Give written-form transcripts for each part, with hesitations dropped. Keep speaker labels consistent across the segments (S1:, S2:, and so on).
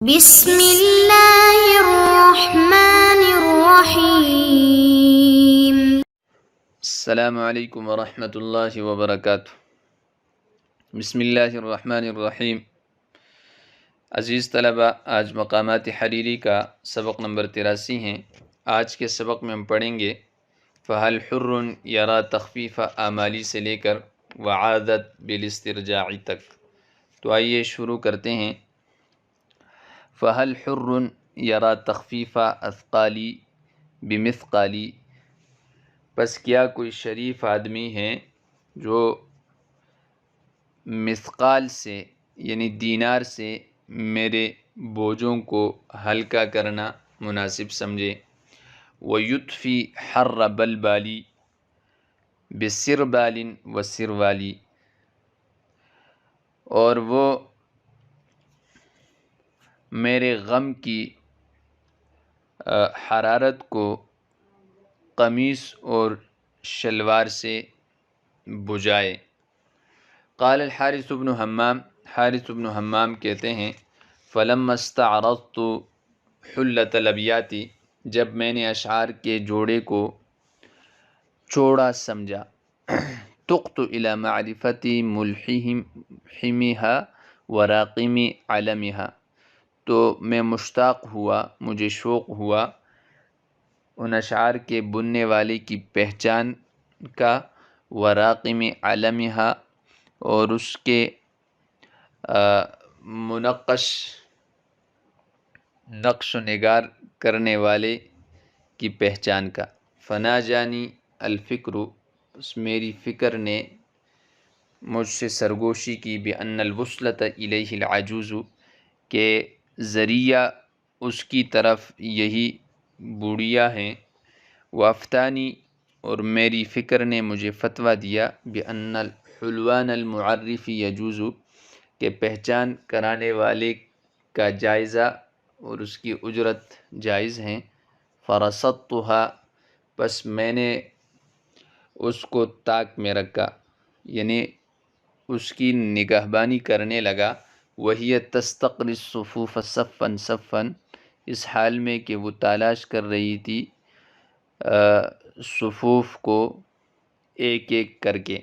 S1: بسم اللہ الرحمن الرحیم۔
S2: السلام علیکم ورحمۃ اللہ وبرکاتہ۔ بسم اللہ الرحمن الرحیم۔ عزیز طلبہ، آج مقامات حریری کا سبق نمبر 83 ہیں۔ آج کے سبق میں ہم پڑھیں گے فہل حر یرا تخفیف اعمالی سے لے کر وعادت بالاسترجاع تک۔ تو آئیے شروع کرتے ہیں۔ فہل حر یرا تخفیف اثقالی بمثقالی، پس کیا کوئی شریف آدمی ہے جو مثقال سے یعنی دینار سے میرے بوجھوں کو ہلکا کرنا مناسب سمجھے۔ وَيُطْفِي حَرَّ بَلْبَالِ بِسِرْبَالٍ وَسِرْوَالِ، اور وہ میرے غم کی حرارت کو قمیص اور شلوار سے بجھائے۔ قال الحارث بن حمام، حارث بن حمام کہتے ہیں فلما استعرضت حلۃ الابیات، جب میں نے اشعار کے جوڑے کو چوڑا سمجھا، تقت الى معرفت ملحمها وراقم علمها، تو میں مشتاق ہوا، مجھے شوق ہوا ان اشعار کے بننے والے کی پہچان کا، وراقم علمها، اور اس کے منقش نقش و نگار کرنے والے کی پہچان کا۔ فنا جانی الفکر، اس میری فکر نے مجھ سے سرگوشی کی، بأن الوصلۃ الیہ العجوز، کہ ذریعہ اس کی طرف یہی بوڑھیا ہیں۔ وافتانی، اور میری فکر نے مجھے فتویٰ دیا، بأن الحلوان المعرف یجوز، کہ پہچان کرانے والے کا جائزہ اور اس کی اجرت جائز ہیں۔ فرصدتها، پس میں نے اس کو طاق میں رکھا، یعنی اس کی نگہبانی کرنے لگا۔ وہی تستقری الصفوف صفا صفا، اس حال میں کہ وہ تلاش کر رہی تھی صفوف کو ایک ایک کر کے۔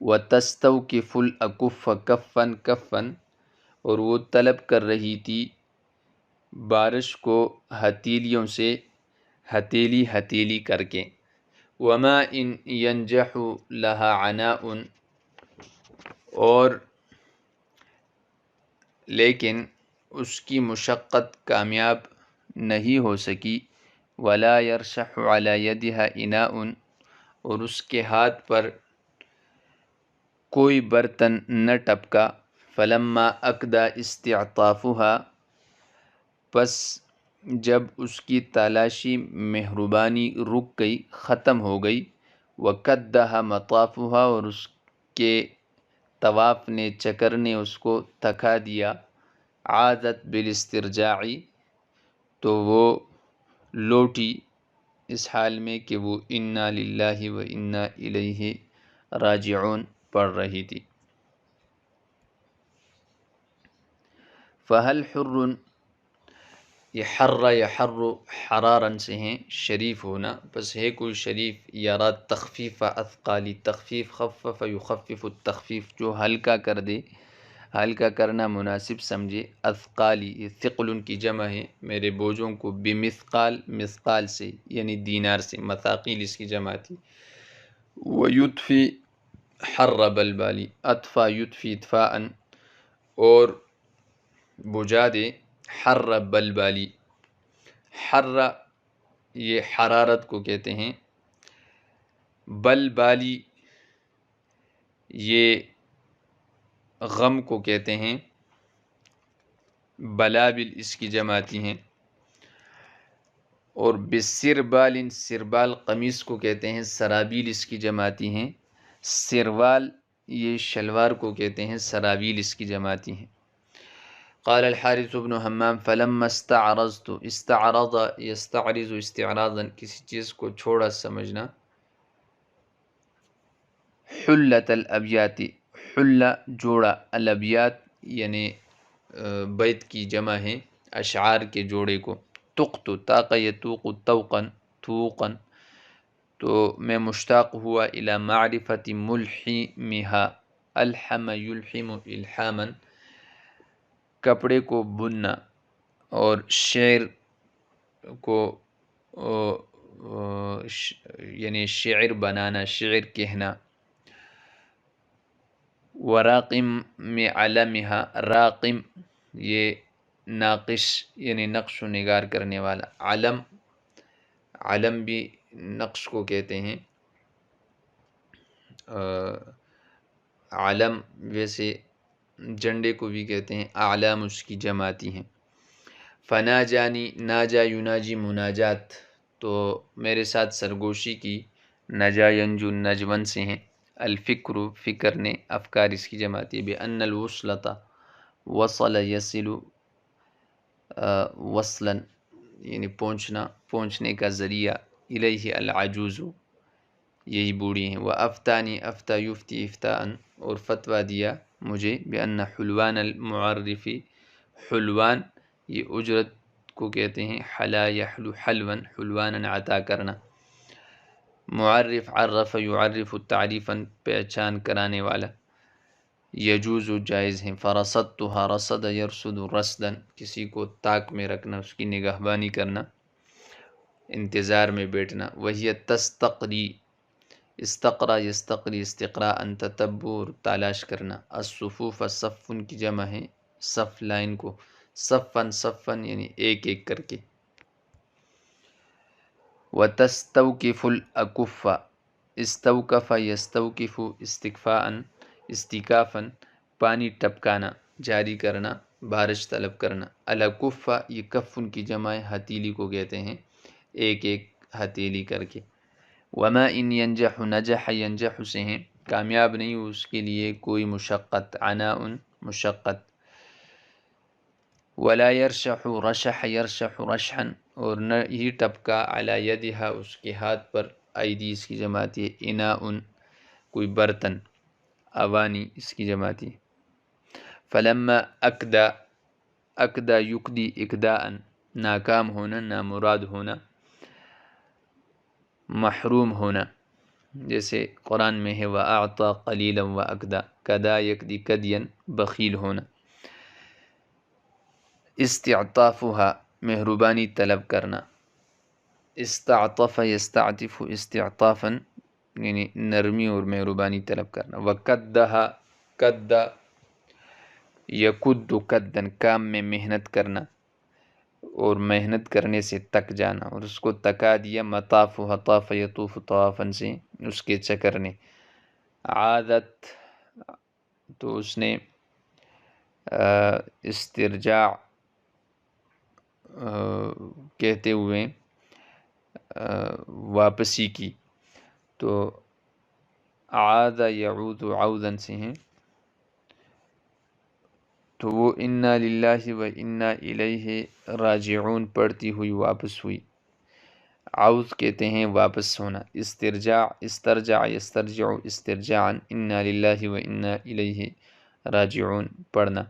S2: وتستوقف الاکف کفا کفا، اور وہ طلب کر رہی تھی بارش کو ہتھیلیوں سے ہتھیلی ہتھیلی کر کے۔ وما ان ینجح لها عناء، اور لیکن اس کی مشقت کامیاب نہیں ہو سکی۔ ولا یرشح علی یدها اناء، اور اس کے ہاتھ پر کوئی برتن نہ ٹپکا۔ فلما اکدا استعطافها، پس جب اس کی تلاشی مہربانی رک گئی، ختم ہو گئی۔ وکدها مطافها، اور اس کے طواف نے چکر نے اس کو تھکا دیا۔ عادت بالاسترجاع، تو وہ لوٹی اس حال میں کہ وہ انا للہ و انا الیہ راجعون پڑھ رہی تھی۔ فہل حر، یہ حر یحر حرارن سے ہیں، شریف ہونا، پس ہے کوئی شریف، یرا تخفیف اثقالی، تخفیف خفف یخفف التخفیف، جو ہلکا کر دے، ہلکا کرنا مناسب سمجھے۔ اثقالی، یہ ثقل کی جمع ہے، میرے بوجھوں کو، بمثقال، مثقال سے یعنی دینار سے، مثاقیل اس کی جمع تھی۔ ویطفی حر بلبالی، اطفا یطفی اطفاء، اور بجھا دے حر بلبالی، حر یہ حرارت کو کہتے ہیں، بلبالی یہ غم کو کہتے ہیں، بلابل اس کی جمع آتی ہیں۔ اور بسربال، سربال قمیص کو کہتے ہیں، سرابیل اس کی جمع آتی ہیں۔ سروال یہ شلوار کو کہتے ہیں، سراویل اس کی جمع آتی ہیں۔ قال الحارث بن حمام فلما استعرضت، استعرض یستعرض استعراضا، کسی چیز کو چھوڑا سمجھنا۔ حلت الابیات، حلہ جوڑا، الابیات یعنی بیت کی جمع ہے اشعار کے جوڑے کو. تقت طاق یتوق توقن توقن، تو میں مشتاق ہوا الی معرفت ملحمها، الحم یلحم الحاما، کپڑے کو بننا اور شعر کو یعنی شعر بنانا، شعر کہنا. وراقم میں علمها، راقم یہ ناقش یعنی نقش و نگار کرنے والا، علم علم بھی نقش کو کہتے ہیں. علم ویسے جھنڈے کو بھی کہتے ہیں، اعلام اس کی جماعتی ہیں. فناجانی، ناجا یناجی مناجات، تو میرے ساتھ سرگوشی کی. نجا ینجو نجون سے ہیں. الفکر فکر نے، افکار اس کی جماعتی ہے. بأن الوصلۃ، وصل یصل وصلا یعنی پہنچنا، پہنچنے کا ذریعہ. الیہ العجوز، یہی بوڑھی ہیں. وافتانی، افتا یفتی افتاء، اور فتویٰ دیا مجھے. بأن حلوان المعرف، حلوان یہ اجرت کو کہتے ہیں. حلا یحلو حلوا، حلوانا عطا کرنا. معرف عرف یعرف تعریفا، پہچان کرانے والا. یجوز جائز ہیں. فرصدتها رصد یرصد رصدا، کسی کو طاق میں رکھنا، اس کی نگہبانی کرنا، انتظار میں بیٹھنا. وہی تستقری، استقرا یستقری استقراء، تتبع تلاش کرنا. الصفوف صف کی جمع ہے، صف لائن کو. صفن صفن یعنی ایک ایک کر کے. وتستوقف الاکف، استوقف یستوقف استکفاء استکافا، پانی ٹپکانا، جاری کرنا، بارش طلب کرنا. الاکف یہ کفن کی جمع ہے، ہتیلی کو کہتے ہیں، ایک ایک ہتیلی کر کے. وما ان ینجح، نجح ینجح سے ہیں، کامیاب نہیں ہو اس کے لیے کوئی مشقت. عناء مشقت. ولا یرشح، رشح یرشح رشحا، اور نہ ہی ٹپکا. علی یدہا اس کے ہاتھ پر. ایدی اس کی جماعتی ہے. اناء کوئی برتن. اوانی اس کی جماعتی ہے. فلما اکدا، اکدا یکدی اکداء، ناکام ہونا، نامراد ہونا، محروم ہونا. جیسے قرآن میں ہے وَأَعْطَى قَلِيلًا وَأَكْدَى، کدا یکدی کدین، بخیل ہونا. استعطافها مہربانی طلب کرنا. استعطف یستعطف استعطافا یعنی نرمی اور مہربانی طلب کرنا. وَكَدَّهَا کد یکد کدن، کام میں محنت کرنا اور محنت کرنے سے تک جانا، اور اس کو تکا دیا. مطافها طاف یطوف طوافا سے اس کے چکر نے. عادت تو اس نے استرجاع کہتے ہوئے واپسی کی، تو عاد یعود عودا سے ہیں، تو وہ انا للہ و انا الیہ راجعون پڑھتی ہوئی واپس ہوئی. عود کہتے ہیں واپس ہونا. استرجاع استرجع یسترجع استرجاعا، انا للہ و انا الیہ راجعون پڑھنا.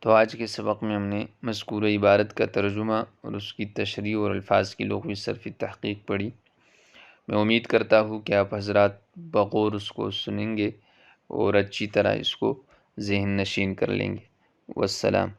S2: تو آج کے سبق میں ہم نے مذکورہ عبارت کا ترجمہ اور اس کی تشریح اور الفاظ کی لغوی صرفی تحقیق پڑھی. میں امید کرتا ہوں کہ آپ حضرات بغور اس کو سنیں گے اور اچھی طرح اس کو ذہن نشین کر لیں گے. والسلام.